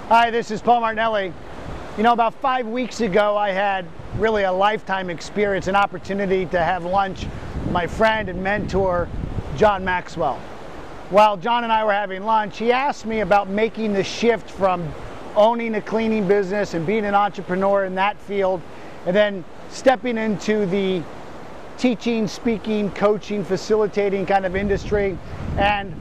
Hi, this is Paul Martinelli. You know, about 5 weeks ago, I had really a lifetime experience, an opportunity to have lunch with my friend and mentor, John Maxwell. While John and I were having lunch, he asked me about making the shift from owning a cleaning business and being an entrepreneur in that field, and then stepping into the teaching, speaking, coaching, facilitating kind of industry, and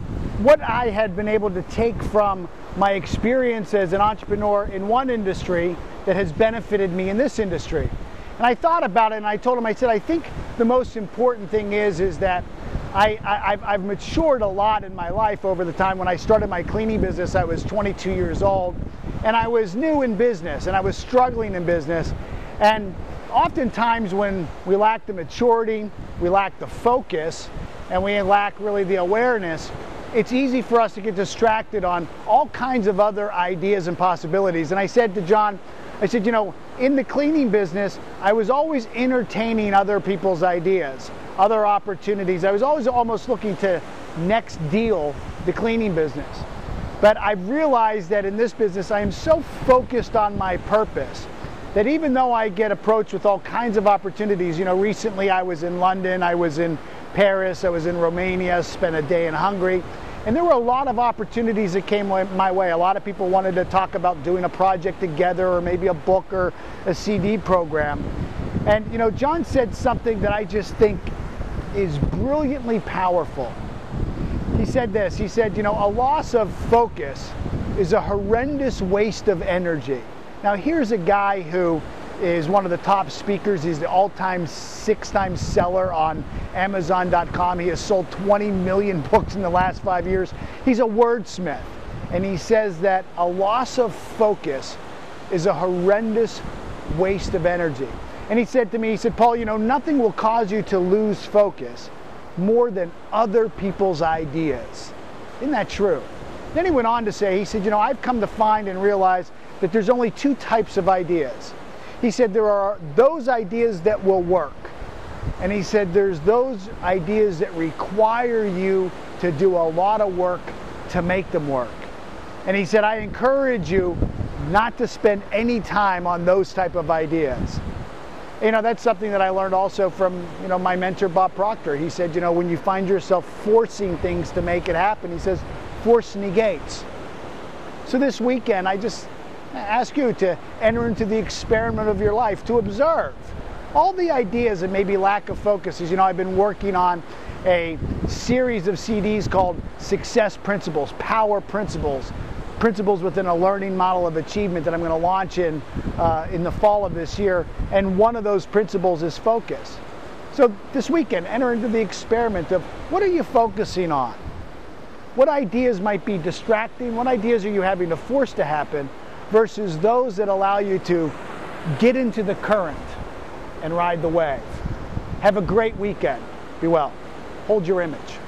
what I had been able to take from my experience as an entrepreneur in one industry that has benefited me in this industry. And I thought about it, and I told him, I said, I think the most important thing is that I've matured a lot in my life over the time. When I started my cleaning business, I was 22 years old, and I was new in business, and I was struggling in business. And oftentimes when we lack the maturity, we lack the focus, and we lack really the awareness, it's easy for us to get distracted on all kinds of other ideas and possibilities. And I said to John, I said, you know, in the cleaning business, I was always entertaining other people's ideas, other opportunities. I was always almost looking to next deal the cleaning business. But I've realized that in this business, I am so focused on my purpose that even though I get approached with all kinds of opportunities, you know, recently I was in London, I was in Paris, I was in Romania, spent a day in Hungary, and there were a lot of opportunities that came my way. A lot of people wanted to talk about doing a project together, or maybe a book or a CD program. And you know, John said something that I just think is brilliantly powerful. He said this, he said, you know, a loss of focus is a horrendous waste of energy. Now here's a guy who is one of the top speakers. He's the all-time 6-time seller on Amazon.com. He has sold 20 million books in the last 5 years. He's a wordsmith. And he says that a loss of focus is a horrendous waste of energy. And he said to me, he said, Paul, you know, nothing will cause you to lose focus more than other people's ideas. Isn't that true? Then he went on to say, he said, you know, I've come to find and realize that there's only two types of ideas. He said there are those ideas that will work. And he said there's those ideas that require you to do a lot of work to make them work. And he said, I encourage you not to spend any time on those type of ideas. You know, that's something that I learned also from, you know, my mentor, Bob Proctor. He said, you know, when you find yourself forcing things to make it happen, he says, force negates. So this weekend, I just ask you to enter into the experiment of your life, to observe all the ideas and maybe lack of focus. As you know, I've been working on a series of CDs called Success Principles, Power Principles, Principles within a learning model of achievement that I'm going to launch in the fall of this year. And one of those principles is focus. So this weekend, enter into the experiment of what are you focusing on? What ideas might be distracting? What ideas are you having to force to happen versus those that allow you to get into the current and ride the wave? Have a great weekend. Be well. Hold your image.